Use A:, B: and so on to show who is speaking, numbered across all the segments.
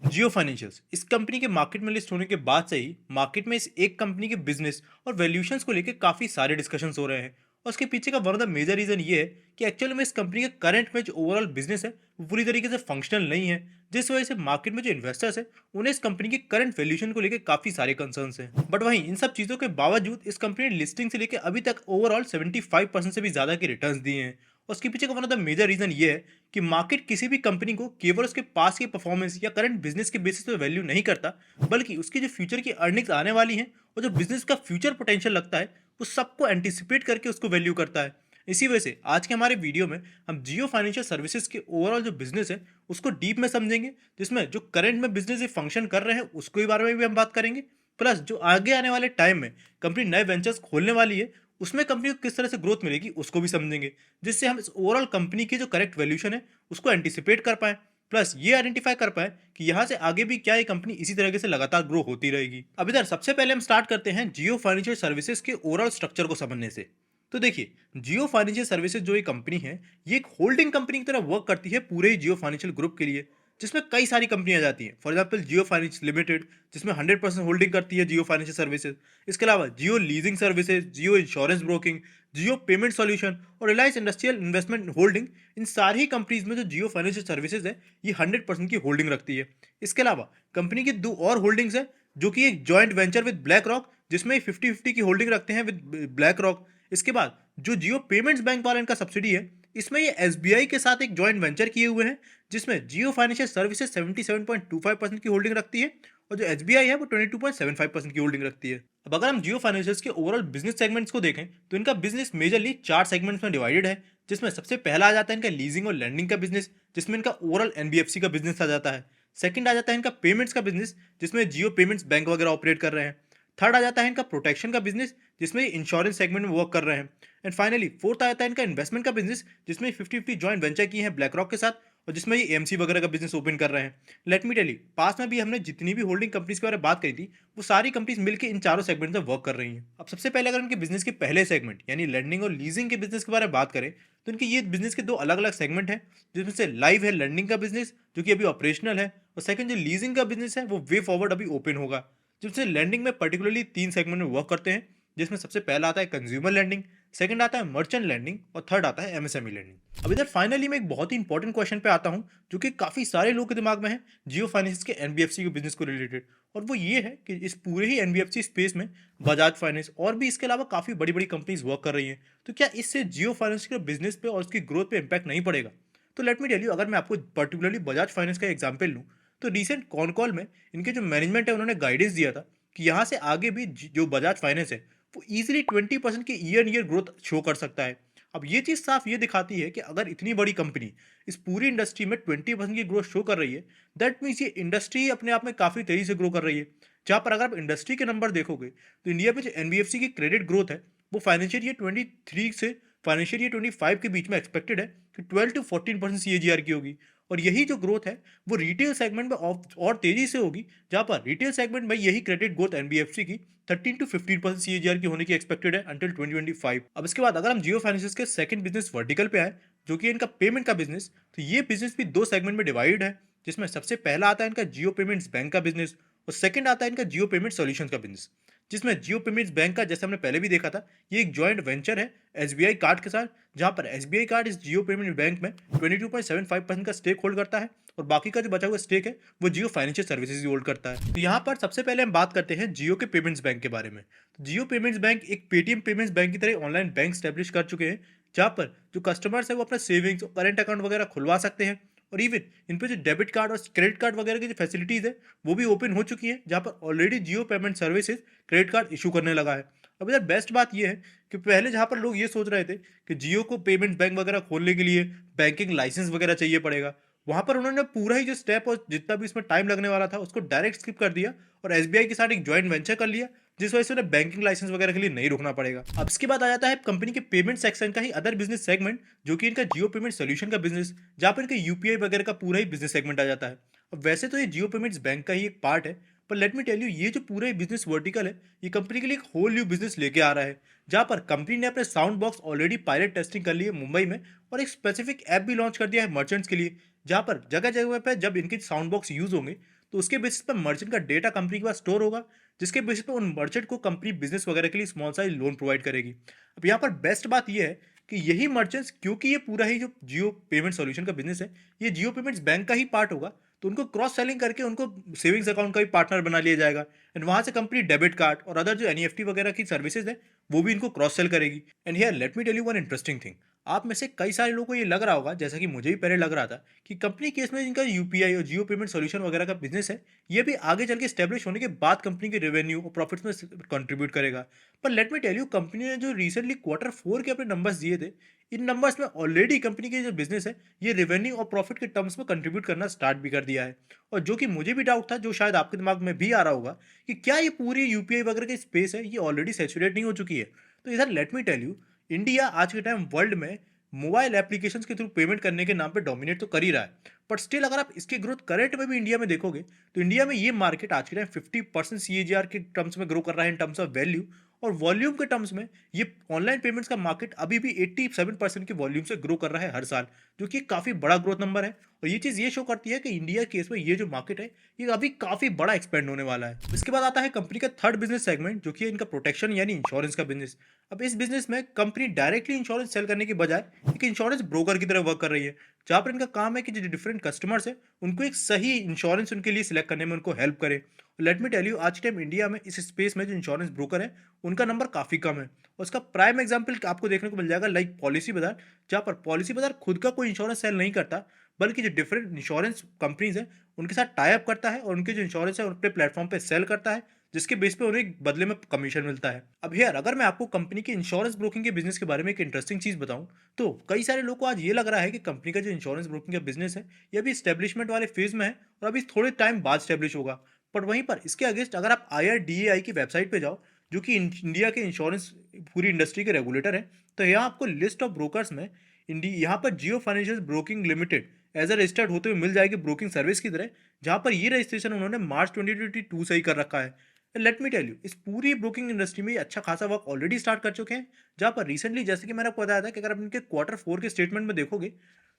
A: जियो financials इस company के market में लिस्ट होने के बाद से ही मार्केट में इस एक कंपनी के बिजनेस और वैल्यूएशंस को लेकर काफी सारे डिस्कशंस हो रहे हैं। और उसके पीछे का one of the major reason ये है कि एक्चुअली में इस कंपनी का करंट में जो ओवरऑल बिजनेस है वो पूरी तरीके से फंक्शनल नहीं है, जिस वजह से मार्केट में जो इन्वेस्टर्स है उन्हें इस कंपनी के करंट वैल्यूएशन को लेकर काफी सारे कंसर्न्स हैं। बट वहीं इन सब चीजों के बावजूद इस कंपनी ने लिस्टिंग से लेकर अभी तक ओवरऑल 75% से भी ज्यादा के रिटर्न्स दिए हैं। और उसके पीछे का one of the major reason ये है कि मार्केट किसी भी कंपनी को केवल उसके पास की परफॉर्मेंस या करंट बिजनेस के बेसिस पे वैल्यू नहीं करता, बल्कि उसकी जो फ्यूचर की अर्निंग्स आने वाली हैं और जो बिजनेस का फ्यूचर पोटेंशियल लगता है वो सबको एंटिसिपेट करके उसको वैल्यू करता है। इसी वजह से आज के हमारे वीडियो में हम जियो फाइनेंशियल सर्विसेज के ओवरऑल जो बिजनेस है उसको डीप में समझेंगे, जिसमें जो करंट में बिजनेस फंक्शन कर रहे हैं उसके बारे में भी हम बात करेंगे, प्लस जो आगे आने वाले टाइम में कंपनी नए वेंचर्स खोलने वाली है उसमें कंपनी को किस तरह से ग्रोथ मिलेगी उसको भी समझेंगे, जिससे हम इस ओवरऑल कंपनी की जो करेक्ट वैल्यूशन है उसको एंटिसिपेट कर पाए, प्लस ये आइडेंटिफाई कर पाए कि यहाँ से आगे भी क्या ये कंपनी इसी तरीके से लगातार ग्रो होती रहेगी। अब इधर सबसे पहले हम स्टार्ट करते हैं जियो फाइनेंशियल सर्विसेज के ओवरऑल स्ट्रक्चर को समझने से। तो देखिए, जियो फाइनेंशियल सर्विसेज जो ये कंपनी है ये एक होल्डिंग कंपनी की तरह वर्क करती है पूरे जियो फाइनेंशियल ग्रुप के लिए, जिसमें कई सारी कंपनियां जाती हैं। For example Jio finance limited, जिसमें 100% होल्डिंग करती है जियो फाइनेंशियल सर्विसेज। इसके अलावा जियो लीजिंग सर्विसेज, जियो इंश्योरेंस ब्रोकिंग, जियो पेमेंट सॉल्यूशन और रिलायंस इंडस्ट्रियल इन्वेस्टमेंट होल्डिंग, इन सारी ही कंपनीज में जो जियो फाइनेंशियल सर्विसेज है ये 100% की होल्डिंग रखती है। इसके अलावा कंपनी की दो और होल्डिंग्स है, जो कि एक joint venture with black rock, जिसमें 50-50 की होल्डिंग रखते हैं विद ब्लैक रॉक। इसके बाद जो जियो पेमेंट्स बैंक वाला इनका सब्सिडी है, इसमें ये एसबीआई के साथ एक जॉइंट वेंचर किए हुए हैं, जिसमें जियो फाइनेंशियल सर्विसेज 77.25% की होल्डिंग रखती है और जो एसबीआई है वो 22.75% की होल्डिंग रखती है। अब अगर हम जियो फाइनेंशियल के ओवरऑल बिजनेस सेगमेंट्स को देखें तो इनका बिजनेस मेजरली 4 सेगमेंट्स में डिवाइडेड है, जिसमें सबसे पहला आ जाता है इनका लीजिंग और लैंडिंग का बिजनेस, जिसमें इनका ओवरऑल एनबीएफसी का बिजनेस आ जाता है। सेकंड आ जाता है इनका पेमेंट्स का बिजनेस, जिसमें जियो पेमेंट्स बैंक वगैरह ऑपरेट कर रहे हैं। थर्ड आ जाता है इनका प्रोटेक्शन का बिजनेस, जिसमें इंश्योरेंस सेगमेंट में वर्क कर रहे हैं। एंड फाइनली फोर्थ आ जाता है इनका इन्वेस्टमेंट का बिजनेस, जिसमें 50-50 जॉइंट वेंचर किए हैं ब्लैक रॉक के साथ और जिसमें ये एमसी वगैरह का बिजनेस ओपन कर रहे हैं। लेट मी टेल यू, पास में भी हमने जितनी भी होल्डिंग कंपनीज के बारे में बात करी थी वो सारी कंपनीज मिलकर इन चारों सेगमेंट में वर्क कर रही हैं। अब सबसे पहले अगर इनके बिजनेस के पहले सेगमेंट यानी लैंडिंग और लीजिंग के बिजनेस के बारे में बात करें तो इनके ये बिजनेस के दो अलग अलग सेगमेंट हैं, जिसमें से लाइव है लैंडिंग का बिजनेस जो कि अभी ऑपरेशनल है, और सेकंड जो लीजिंग का बिजनेस है वो वे फॉरवर्ड अभी ओपन होगा। जिससे लैंडिंग में पर्टिकुलरली 3 सेगमेंट में वर्क करते हैं, जिसमें सबसे पहला आता है कंज्यूमर लैंडिंग, सेकंड आता है मर्चेंट लैंडिंग और थर्ड आता है एमएसएमई लैंडिंग। अब इधर फाइनली मैं एक बहुत ही इंपॉर्टेंट क्वेश्चन पे आता हूं, जो कि काफी सारे लोगों के दिमाग में है जियो फाइनेंस के एनबीएफसी के बिजनेस को रिलेटेड, और वो ये है कि इस पूरे ही एनबीएफसी स्पेस में बजाज फाइनेंस और भी इसके अलावा काफी बड़ी बड़ी कंपनीज वर्क कर रही हैं, तो क्या इससे जियो फाइनेंस के बिजनेस पे और उसकी ग्रोथ पे इंपैक्ट नहीं पड़ेगा? तो लेट मी टेल यू, अगर मैं आपको पर्टिकुलरली बजाज फाइनेंस का एग्जाम्पल लूँ तो रिसेंट कॉन कॉल में इनके जो मैनेजमेंट है उन्होंने गाइडेंस दिया था कि यहाँ से आगे भी जो बजाज फाइनेंस है वो इजीली 20% की ईयर ईयर ग्रोथ शो कर सकता है। अब ये चीज़ साफ ये दिखाती है कि अगर इतनी बड़ी कंपनी इस पूरी इंडस्ट्री में 20% की ग्रोथ शो कर रही है, दैट मीन्स ये इंडस्ट्री अपने आप में काफ़ी तेज़ी से ग्रो कर रही है। जहाँ पर अगर आप इंडस्ट्री के नंबर देखोगे तो इंडिया में जो एनबीएफसी की क्रेडिट ग्रोथ है वो फाइनेंशियल ईयर 23 से फाइनेंशियल ईयर 25 के बीच में एक्सपेक्टेड है कि 12 to 14% सीएजीआर की होगी। और यही जो ग्रोथ है वो रिटेल सेगमेंट में और तेजी से होगी, जहां पर रिटेल सेगमेंट में यही क्रेडिट ग्रोथ एनबीएफसी की 13 to 15% सीएजीआर की होने की एक्सपेक्टेड है अंटिल 2025। अब इसके बाद अगर हम जियो फाइनेंसिस के सेकंड बिजनेस वर्टिकल पे आए, जो कि इनका पेमेंट का बिजनेस, तो ये बिजनेस भी 2 सेगमेंट में डिवाइड है, जिसमें सबसे पहला आता है इनका जियो पेमेंट्स बैंक का बिजनेस और सेकंड आता है इनका जियो पेमेंट सॉल्यूशंस का बिजनेस। जिसमें जियो पेमेंट्स बैंक का, जैसे हमने पहले भी देखा था, ये एक जॉइंट वेंचर है एसबीआई कार्ड के साथ, जहां पर एसबीआई कार्ड इस जियो पेमेंट बैंक में 22.75% का स्टेक होल्ड करता है और बाकी का जो बचा हुआ स्टेक है वो जियो फाइनेंशियल सर्विसेज होल्ड करता है। तो यहाँ पर सबसे पहले हम बात करते हैं जियो के पेमेंट्स बैंक के बारे में। तो जियो पेमेंट्स बैंक एक पेटीएम पेमेंट्स बैंक की तरह ऑनलाइन बैंक स्टैब्लिश कर चुके हैं, जहाँ पर जो कस्टमर्स है वो अपना सेविंग्स और करेंट अकाउंट वगैरह खुलवा सकते हैं, और इवन इन पे जो डेबिट कार्ड और क्रेडिट कार्ड वगैरह की जो फैसिलिटीज है वो भी ओपन हो चुकी है, जहाँ पर already Jio payment services credit card issue करने लगा है। अब यार बेस्ट बात ये है कि पहले जहाँ पर लोग ये सोच रहे थे कि जियो को पेमेंट बैंक वगैरह खोलने के लिए बैंकिंग लाइसेंस वगैरह चाहिए पड़ेगा, वहां पर उन्होंने पूरा ही जो स्टेप और जितना भी इसमें टाइम लगने वाला था उसको डायरेक्ट स्किप कर दिया और एसबीआई के साथ एक ज्वाइंट वेंचर कर लिया, जिस वजह से उन्हें बैंकिंग लाइसेंस वगैरह के लिए नहीं रुकना पड़ेगा। अब इसके बाद आ जाता है कंपनी के पेमेंट सेक्शन का ही अदर बिजनेस सेगमेंट, जो कि इनका जियो पेमेंट सोल्यूशन का बिजनेस, जहाँ पर इनका यूपीआई वगैरह का पूरा ही बिजनेस सेगमेंट आ जाता है। अब वैसे तो ये जियो पेमेंट्स बैंक का ही एक पार्ट है, पर लेट मी टेल यू, ये जो पूरा बिजनेस वर्टिकल है ये कंपनी के लिए एक होल न्यू बिजनेस लेके आ रहा है, जहां पर कंपनी ने अपने sound box already pilot testing कर ली है मुंबई में, और एक स्पेसिफिक ऐप भी लॉन्च कर दिया है मर्चेंट्स के लिए, जहां पर जगह जगह पे जब इनके साउंड बॉक्स यूज होंगे तो उसके बेसिस पर मर्चेंट का डेटा कंपनी के पास स्टोर होगा, जिसके बेसिस पर उन मर्चेंट को कंपनी बिजनेस वगैरह के लिए स्मॉल साइज लोन प्रोवाइड करेगी। अब यहाँ पर बेस्ट बात यह है कि यही मर्चेंट्स, क्योंकि ये पूरा ही जो जियो पेमेंट सॉल्यूशन का बिजनेस है, ये जियो पेमेंट्स बैंक का ही पार्ट होगा, तो उनको क्रॉस सेलिंग करके उनको सेविंग्स अकाउंट का भी पार्टनर बना लिया जाएगा। एंड वहां से कंपनी डेबिट कार्ड और अदर जो एनईएफटी वगैरह की सर्विसेज है वो भी इनको क्रॉस सेल करेगी। And here let me tell you one interesting thing. आप में से कई सारे लोगों को ये लग रहा होगा, जैसा कि मुझे भी पहले लग रहा था, कि कंपनी केस में इनका यूपीआई और जियो पेमेंट सॉल्यूशन वगैरह का बिजनेस है, ये भी आगे चल के स्टेब्लिश होने के बाद कंपनी के रेवेन्यू और प्रॉफिट्स में कंट्रीब्यूट करेगा। पर let me tell you, company ने जो रिसेंटली क्वार्टर 4 के अपने नंबर्स दिए थे, इन नंबर्स में ऑलरेडी कंपनी के जो बिजनेस है ये रेवेन्यू और प्रॉफिट के टर्म्स में कंट्रीब्यूट करना स्टार्ट भी कर दिया है। और जो कि मुझे भी डाउट था, जो शायद आपके दिमाग में भी आ रहा होगा, कि क्या ये पूरी यूपीआई वगैरह की स्पेस है ये ऑलरेडी सैचुरेट नहीं हो चुकी है। तो इधर let me tell you, India आज के टाइम वर्ल्ड में मोबाइल एप्लीकेशंस के थ्रू पेमेंट करने के नाम पे डोमिनेट तो कर ही रहा है, बट स्टिल अगर आप इसकी ग्रोथ करंट में भी इंडिया में देखोगे, तो इंडिया में ये मार्केट आज के टाइम 50% सीएजीआर के टर्म्स में ग्रो कर रहा है इन टर्म्स ऑफ वैल्यू। और वॉल्यूम के टर्म्स में ये ऑनलाइन पेमेंट्स का मार्केट अभी भी 87% के वॉल्यूम से ग्रो कर रहा है हर साल, जो कि काफी बड़ा ग्रोथ नंबर है। और ये चीज ये शो करती है कि इंडिया के केस में ये जो मार्केट है ये अभी काफी बड़ा एक्सपेंड होने वाला है। इसके बाद आता है कंपनी का थर्ड बिजनेस सेगमेंट, जो कि है इनका प्रोटेक्शन यानी इंश्योरेंस का बिजनेस। अब इस बिजनेस में कंपनी डायरेक्टली इंश्योरेंस सेल करने के बजाय एक इंश्योरेंस ब्रोकर की तरह वर्क कर रही है, जहां पर इनका काम है कि जो डिफरेंट कस्टमर्स है उनको एक सही इंश्योरेंस उनके लिए सिलेक्ट करने में उनको हेल्प करे। लेट मी टेल यू, आज के टाइम इंडिया में इस स्पेस में जो इंश्योरेंस ब्रोकर है उनका नंबर काफी कम है। और उसका प्राइम एग्जांपल आपको देखने को मिल जाएगा लाइक पॉलिसी बाजार, जहां पर पॉलिसी बाजार खुद का कोई इंश्योरेंस सेल नहीं करता, बल्कि जो डिफरेंट इंश्योरेंस कंपनीज है उनके साथ टाई अप करता है और उनके जो इंश्योरेंस है उन अपने प्लेटफॉर्म पे सेल करता है, जिसके बेस पे उन्हें बदले में कमीशन मिलता है। अब यार, अगर मैं आपको कंपनी के इंश्योरेंस ब्रोकिंग के बिजनेस के बारे में एक इंटरेस्टिंग चीज बताऊं, तो कई सारे लोगों को आज ये लग रहा है कि कंपनी का जो इंश्योरेंस ब्रोकिंग का बिजनेस है ये अभी स्टेब्लिशमेंट वाले फेज में है और अभी थोड़े टाइम बाद स्टेब्लिश होगा। बट वहीं पर इसके अगेंस्ट अगर आप IRDAI की वेबसाइट पे जाओ, जो कि इंडिया के इंश्योरेंस पूरी इंडस्ट्री के रेगुलेटर है, तो यहाँ आपको लिस्ट ऑफ ब्रोकर्स में यहाँ पर Jio financial broking limited as a registered होते हुए मिल जाएगी ब्रोकिंग सर्विस की तरह, जहां पर ये रजिस्ट्रेशन उन्होंने मार्च 2022 से ही कर रखा है। लेट मी टेल यू, इस पूरी ब्रोकिंग इंडस्ट्री में ये अच्छा खासा वर्क ऑलरेडी स्टार्ट कर चुके हैं, जहां पर रिसेंटली, जैसे कि मैंने आपको बताया था, कि अगर आप इनके क्वार्टर 4 के स्टेटमेंट में देखोगे,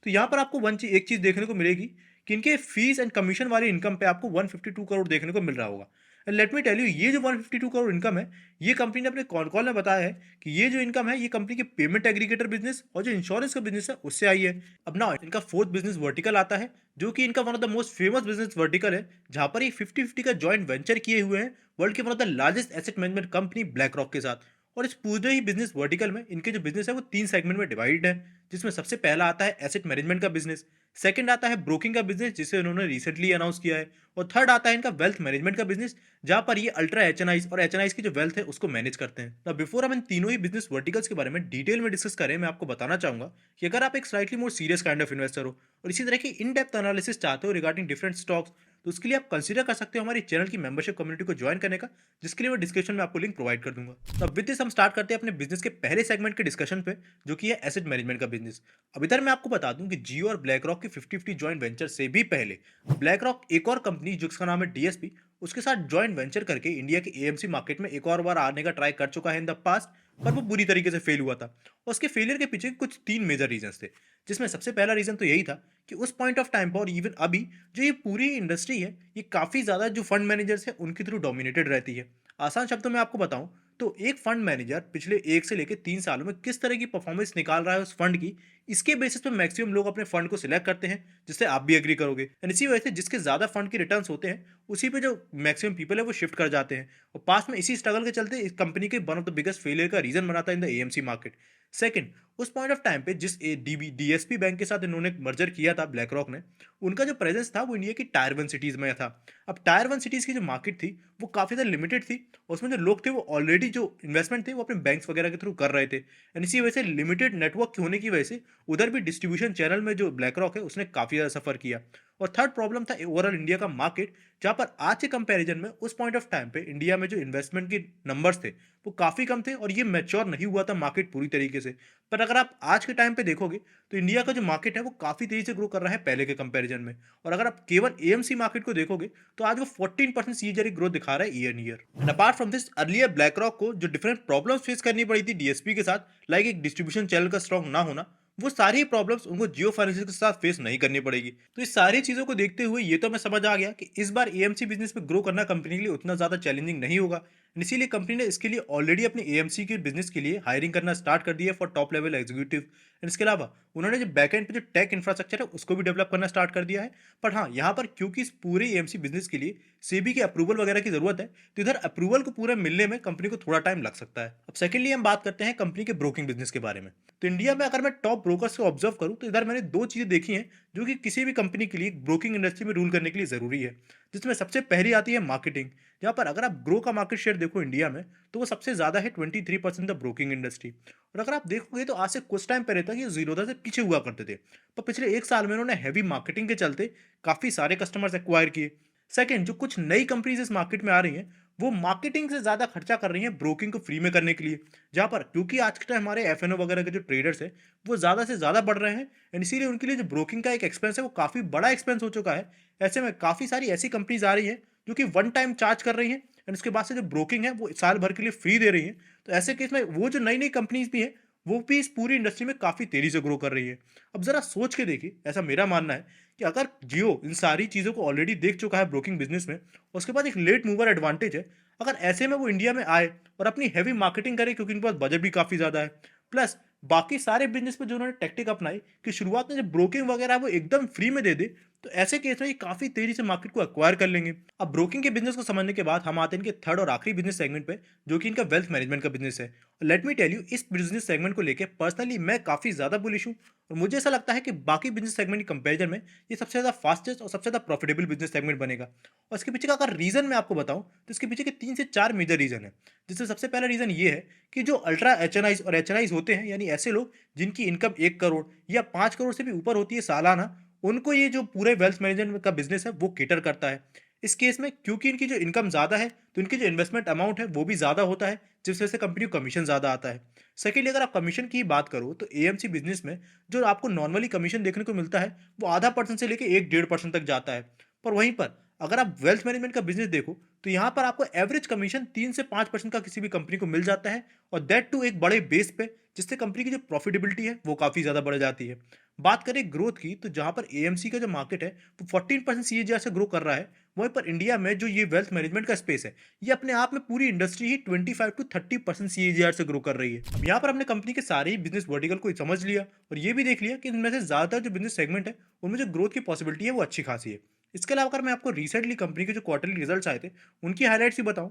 A: तो यहाँ पर आपको एक चीज देखने को मिलेगी कि इनके फीस एंड कमीशन वाले इनकम पे आपको 152 करोड़ देखने को मिल रहा होगा। लेट मी टेल यू, ये जो 152 करोड़ इनकम है, ये कंपनी ने अपने कॉन कॉल में बताया है कि ये जो इनकम है ये कंपनी के पेमेंट एग्रीगेटर बिजनेस और जो इंश्योरेंस का बिजनेस है उससे आई है। अब ना इनका फोर्थ बिजनेस वर्टिकल आता है, जो कि इनका one of the most famous business vertical है, जहां पर ये 50-50 का जॉइंट वेंचर किए हुए हैं वर्ल्ड के one of the largest asset management company black rock के साथ। और इस पूरे ही बिजनेस वर्टिकल में इनके जो बिजनेस है वो 3 सेगमेंट में डिवाइडेड है, जिसमें सबसे पहला आता है एसेट मैनेजमेंट का बिजनेस, सेकंड आता है ब्रोकिंग का बिजनेस जिसे उन्होंने रिसेंटली अनाउंस किया है, और थर्ड आता है इनका वेल्थ मैनेजमेंट का बिजनेस, जहां पर ये अल्ट्रा एचएनआईज और एचएनआईज की जो वेल्थ है उसको मैनेज करते हैं। ना बिफोर हम इन तीनों ही बिजनेस वर्टिकल्स के बारे में डिटेल में डिस्कस करें, मैं आपको बताना चाहूंगा कि अगर आप एक slightly more serious kind of investor हो और इसी तरह की इन डेप्थ एनालिसिस चाहते हो रिगार्डिंग डिफरेंट स्टॉक्स, तो उसके लिए आप कंसीडर कर सकते हो हमारी चैनल की मेंबरशिप कम्युनिटी को ज्वाइन करने का, जिसके लिए मैं डिस्क्रिप्शन में आपको लिंक प्रोवाइड कर दूंगा। तो अब विद दिस हम स्टार्ट करते हैं अपने बिजनेस के पहले सेगमेंट के डिस्कशन पे, जो कि है एसेट मैनेजमेंट का बिजनेस। अब इधर मैं आपको बता दूं कि जियो और ब्लैक रॉक की 50-50 जॉइंट वेंचर से भी पहले ब्लैक रॉक एक और कंपनी जिसका नाम है डीएसपी, उसके साथ जॉइंट वेंचर करके इंडिया के एएमसी मार्केट में एक और बार आने का ट्राई कर चुका है इन द पास्ट, पर वो बुरी तरीके से फेल हुआ था। और उसके फेलियर के पीछे कुछ 3 मेजर रीजंस थे, जिसमें सबसे पहला रीजन तो यही था कि उस पॉइंट ऑफ टाइम पर और इवन अभी जो ये पूरी इंडस्ट्री है ये काफी ज्यादा जो फंड मैनेजर्स है उनके थ्रू डोमिनेटेड रहती है। आसान शब्दों में आपको बताऊं तो एक फंड मैनेजर पिछले 1 से लेकर 3 सालों में किस तरह की परफॉर्मेंस निकाल रहा है उस फंड की, इसके बेसिस पे मैक्सिमम लोग अपने फंड को सिलेक्ट करते हैं, जिससे आप भी एग्री करोगे। एंड इसी वजह से जिसके ज्यादा फंड के रिटर्न्स होते हैं उसी पे जो मैक्सिमम पीपल है वो शिफ्ट कर जाते हैं, और पास में इसी स्ट्रगल के चलते इस कंपनी के one of the biggest failure का रीजन बनाता है in the AMC market. Second, उस पॉइंट ऑफ टाइम पे जिस डीएसपी बैंक के साथ इन्होंने मर्जर किया था ब्लैक रॉक ने, उनका जो प्रेजेंस था वो इंडिया की टायर 1 सिटीज में था। अब टायर 1 सिटीज की जो मार्केट थी वो काफी ज्यादा लिमिटेड थी, और उसमें जो लोग थे वो ऑलरेडी जो इन्वेस्टमेंट थे वो अपने बैंक्स वगैरह के थ्रू कर रहे थे, एंड इसी वजह से लिमिटेड नेटवर्क होने की वजह से उधर भी डिस्ट्रीब्यूशन चैनल में जो ब्लैक रॉक है उसने काफी ज्यादा सफर किया। और थर्ड प्रॉब्लम था ओवरऑल इंडिया का मार्केट, जहां पर आज के कंपैरिजन में उस पॉइंट ऑफ टाइम पे इंडिया में जो इन्वेस्टमेंट के नंबर्स थे वो काफी कम थे, और ये मैच्योर नहीं हुआ था मार्केट पूरी तरीके से। पर अगर आप आज के टाइम पे देखोगे तो इंडिया का जो मार्केट है वो काफी तेजी से ग्रो कर रहा है पहले के कंपैरिजन में, और अगर आप केवल एएमसी मार्केट को देखोगे तो आज वो 14% सीएजीआर ग्रोथ दिखा रहा है year year. And apart from this, earlier black rock को जो डिफरेंट प्रॉब्लम्स फेस करनी पड़ी थी डीएसपी के साथ, लाइक एक डिस्ट्रीब्यूशन चैनल का स्ट्रॉन्ग ना होना, वो सारी प्रॉब्लम्स उनको जियो फाइनेंशियल के साथ फेस नहीं करनी पड़ेगी। तो इस सारी चीज़ों को देखते हुए ये तो मैं समझ आ गया कि इस बार एएमसी बिजनेस में ग्रो करना कंपनी के लिए उतना ज़्यादा चैलेंजिंग नहीं होगा। इसीलिए कंपनी ने इसके लिए ऑलरेडी अपने एएमसी के बिजनेस के लिए हायरिंग करना स्टार्ट कर दिया है for top level executive. And इसके अलावा उन्होंने जो बैकएंड पे जो टेक इंफ्रास्ट्रक्चर है उसको भी डेवलप करना स्टार्ट कर दिया है। पर हाँ, यहाँ पर क्योंकि इस पूरे एएमसी बिजनेस के लिए सेबी के अप्रूवल वगैरह की जरूरत है, तो इधर अप्रूवल को पूरा मिलने में कंपनी को थोड़ा टाइम लग सकता है। अब सेकेंडली हम बात करते हैं कंपनी के ब्रोकिंग बिजनेस के बारे में। तो इंडिया में अगर मैं टॉप ब्रोकर्स को ऑब्जर्व करूं तो इधर मैंने दो चीजें देखी हैं जो कि किसी भी कंपनी के लिए ब्रोकिंग इंडस्ट्री में रूल करने के लिए जरूरी है। जिसमें सबसे पहली आती है मार्केटिंग, जहां पर अगर आप ग्रो का मार्केट शेयर देखो इंडिया में, तो वो सबसे ज्यादा है 23% द ब्रोकिंग इंडस्ट्री। और अगर आप देखोगे तो आज से कुछ टाइम पहले तक ये जीरोधा से पीछे हुआ करते थे, पर पिछले एक साल में उन्होंने हैवी मार्केटिंग के चलते काफी सारे कस्टमर्स एक्वायर किए। सेकंड, जो कुछ नई कंपनीज इस मार्केट में आ रही हैं, वो मार्केटिंग से ज्यादा खर्चा कर रही हैं ब्रोकिंग को फ्री में करने के लिए। जहां पर क्योंकि आज के टाइम हमारे एफएनओ वगैरह के जो ट्रेडर्स है वो ज्यादा से ज्यादा बढ़ रहे हैं, एंड इसीलिए उनके लिए जो ब्रोकिंग का एक एक्सपेंस है वो काफी बड़ा एक्सपेंस हो चुका है। ऐसे में काफी सारी ऐसी कंपनीज आ रही है जो कि वन टाइम चार्ज कर रही हैं, एंड उसके बाद से जो ब्रोकिंग है वो साल भर के लिए फ्री दे रही है। तो ऐसे केस में वो जो नई नई कंपनीज भी हैं वो भी इस पूरी इंडस्ट्री में काफी तेजी से ग्रो कर रही है। अब जरा सोच के देखिए, ऐसा मेरा मानना है कि अगर जियो इन सारी चीजों को ऑलरेडी देख चुका है ब्रोकिंग बिजनेस में, और उसके बाद एक लेट मूवर एडवांटेज है, अगर ऐसे में वो इंडिया में आए और अपनी हैवी मार्केटिंग करे क्योंकि इनके पास बजट भी काफी ज्यादा है, प्लस बाकी सारे बिजनेस में जो उन्होंने टेक्टिक अपनाई कि शुरुआत में जब ब्रोकिंग वगैरह वो एकदम फ्री में दे दे, तो ऐसे केस में ये काफी तेजी से मार्केट को एक्वायर कर लेंगे। अब ब्रोकिंग के बिजनेस को समझने के बाद हम आते हैं इनके थर्ड और आखिरी बिजनेस सेगमेंट पे, जो कि इनका वेल्थ मैनेजमेंट का बिजनेस है। लेट मी टेल यू, इस बिजनेस सेगमेंट को लेकर पर्सनली मैं काफी ज्यादा बुलिश हूँ, और मुझे ऐसा लगता है कि बाकी बिजनेस सेगमेंट के कंपैरिजन में ये सबसे ज्यादा फास्टेस्ट और सबसे ज्यादा प्रॉफिटेबल बिजनेस सेगमेंट बनेगा। और इसके पीछे का अगर रीजन मैं आपको बताऊं तो इसके पीछे के 3 से 4 मेजर रीजन है। जिसमें सबसे पहला रीजन ये है कि जो अल्ट्रा एचएनआईज और एचएनआईज होते हैं, यानी ऐसे लोग जिनकी इनकम 1 करोड़ या 5 करोड़ से भी ऊपर होती है सालाना, उनको ये जो पूरे वेल्थ मैनेजमेंट का बिजनेस है वो केटर करता है। इस केस में क्योंकि इनकी जो इनकम ज्यादा है, तो इनकी जो इन्वेस्टमेंट अमाउंट है वो भी ज्यादा होता है, जिस वजह से कंपनी को कमीशन ज्यादा आता है। सेकेंडली, अगर आप कमीशन की बात करो तो एएमसी बिजनेस में जो आपको नॉर्मली कमीशन देखने को मिलता है वो आधा परसेंट से लेकर 1-1.5% तक जाता है। पर वहीं पर अगर आप वेल्थ मैनेजमेंट का बिजनेस देखो तो यहाँ पर आपको एवरेज कमीशन 3 से 5% का किसी भी कंपनी को मिल जाता है, और दैट टू एक बड़े बेस पे, जिससे कंपनी की जो प्रॉफिटेबिलिटी है वो काफी ज्यादा बढ़ जाती है। बात करें ग्रोथ की, तो जहां पर एएमसी का जो मार्केट है वो 14% सीएजीआर से ग्रो कर रहा है, वहीं पर इंडिया में जो ये वेल्थ मैनेजमेंट का स्पेस है, ये अपने आप में पूरी इंडस्ट्री ही 25 से 30% सीएजीआर से ग्रो कर रही है। अब यहाँ पर हमने कंपनी के सारे ही बिजनेस वर्टिकल को समझ लिया, और ये भी देख लिया कि इनमें से ज्यादातर जो बिजनेस सेगमेंट है उनमें जो ग्रोथ की पॉसिबिलिटी है वो अच्छी खासी है। इसके अलावा अगर मैं आपको रिसेंटली कंपनी के जो क्वार्टरली रिजल्ट्स आए थे उनकी हाईलाइट्स भी बताऊं,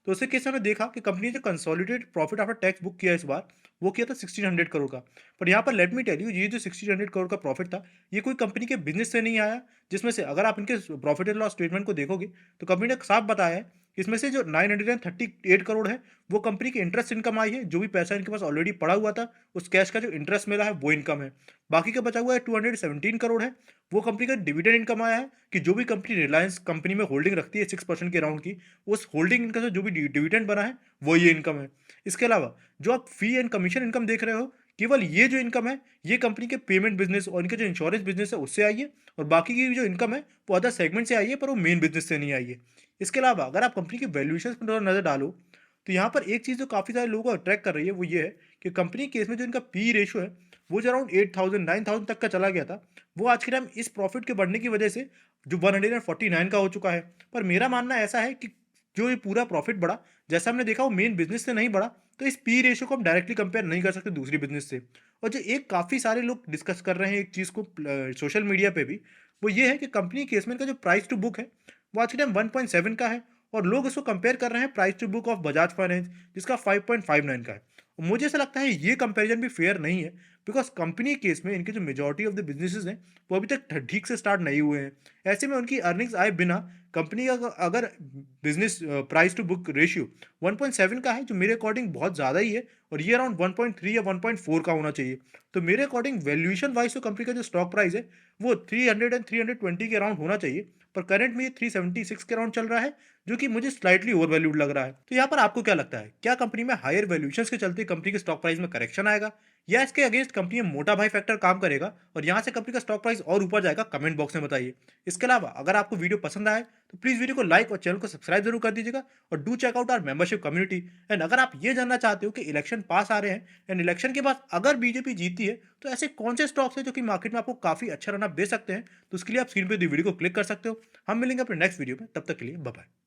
A: तो उससे केस में देखा कि कंपनी ने जो consolidated profit after tax book किया इस बार, वो किया था 1600 करोड़ का। पर यहाँ पर लेट मी टेल यू, ये जो 1600 करोड़ का प्रॉफिट था, ये कोई कंपनी के बिजनेस से नहीं आया। जिसमें से अगर आप इनके प्रॉफिट एंड लॉस स्टेटमेंट को देखोगे तो कंपनी ने साफ बताया है कि इसमें से जो 938 करोड़ है वो कंपनी की इंटरेस्ट इनकम आई है, जो भी पैसा इनके पास ऑलरेडी पड़ा हुआ था उस कैश का जो इंटरेस्ट मिला है वो इनकम है। बाकी का बचा हुआ है 217 करोड़ है, वो कंपनी का डिविडेंड इनकम आया है कि जो भी कंपनी रिलायंस कंपनी में होल्डिंग रखती है 6% के अराउंड की, उस होल्डिंग इनकम से जो भी डिविडेंड बना है वो ये इनकम है। इसके अलावा जो आप फी एंड कमीशन इनकम देख रहे हो, केवल ये जो इनकम है ये कंपनी के पेमेंट बिजनेस और इनके जो इंश्योरेंस बिजनेस है उससे आई है, और बाकी की जो इनकम है वो अदर सेगमेंट से आई है, पर वो मेन बिजनेस से नहीं आई है। इसके अलावा अगर आप कंपनी की वैल्यूएशन पर थोड़ा नजर डालो, तो यहाँ पर एक चीज़ जो काफ़ी सारे लोगों को अट्रैक्ट कर रही है वो ये है कि कंपनी केस में जो इनका पी रेशियो है वो जो अराउंड 8,000 9,000 तक का चला गया था, वो आज के टाइम इस प्रॉफिट के बढ़ने की वजह से जो 149 का हो चुका है। पर मेरा मानना ऐसा है कि जो ये पूरा प्रॉफिट बढ़ा, जैसा हमने देखा वो मेन बिजनेस से नहीं बढ़ा, तो इस पी रेशियो को हम डायरेक्टली कंपेयर नहीं कर सकते दूसरी बिजनेस से। और जो एक काफ़ी सारे लोग डिस्कस कर रहे हैं एक चीज़ को सोशल मीडिया पे भी, वो ये है कि कंपनी केस में इनका जो प्राइस टू बुक है वो आज के टाइम 1.7 का है, और लोग इसको कंपेयर कर रहे हैं price to book of Bajaj Finance जिसका 5.59 का है। और मुझे ऐसा लगता है ये कंपैरिजन भी फेयर नहीं है, बिकॉज कंपनी केस में इनके जो मेजॉरिटी ऑफ द बिजनेसेस हैं वो अभी तक ठीक से स्टार्ट नहीं हुए हैं। ऐसे में उनकी अर्निंग्स आए बिना कंपनी का अगर business price to book ratio 1.7 का है, जो मेरे अकॉर्डिंग बहुत ज़्यादा ही है, और ये अराउंड 1.3 या 1.4 का होना चाहिए, तो मेरे अकॉर्डिंग वैल्यूएशन वाइज तो कंपनी का जो स्टॉक प्राइस है वो 300 एंड 320 के अराउंड होना चाहिए। पर करंट में ये 376 के अराउंड चल रहा है, जो कि मुझे स्लाइटली ओवर वैल्यूड लग रहा है। तो यहाँ पर आपको क्या लगता है, क्या कंपनी में हायर वैल्यूएशंस के चलते कंपनी के स्टॉक प्राइस में करेक्शन आएगा, या इसके अगेंस्ट कंपनी में मोटा भाई फैक्टर काम करेगा और यहाँ से कंपनी का स्टॉक प्राइस और ऊपर जाएगा, कमेंट बॉक्स में बताइए। इसके अलावा अगर आपको वीडियो पसंद आए तो प्लीज़ वीडियो को लाइक और चैनल को सब्सक्राइब जरूर कर दीजिएगा और do check out our membership community. And अगर आप ये जानना चाहते हो कि इलेक्शन पास आ रहे हैं एंड इलेक्शन के बाद अगर बीजेपी जीती है तो ऐसे कौन से स्टॉक्स हैं जो कि मार्केट में आपको काफ़ी अच्छा रन अप दे सकते हैं, तो उसके लिए आप स्क्रीन पे दी वीडियो को क्लिक कर सकते हो। हम मिलेंगे अपने नेक्स्ट वीडियो में, तब तक के लिए बाय बाय।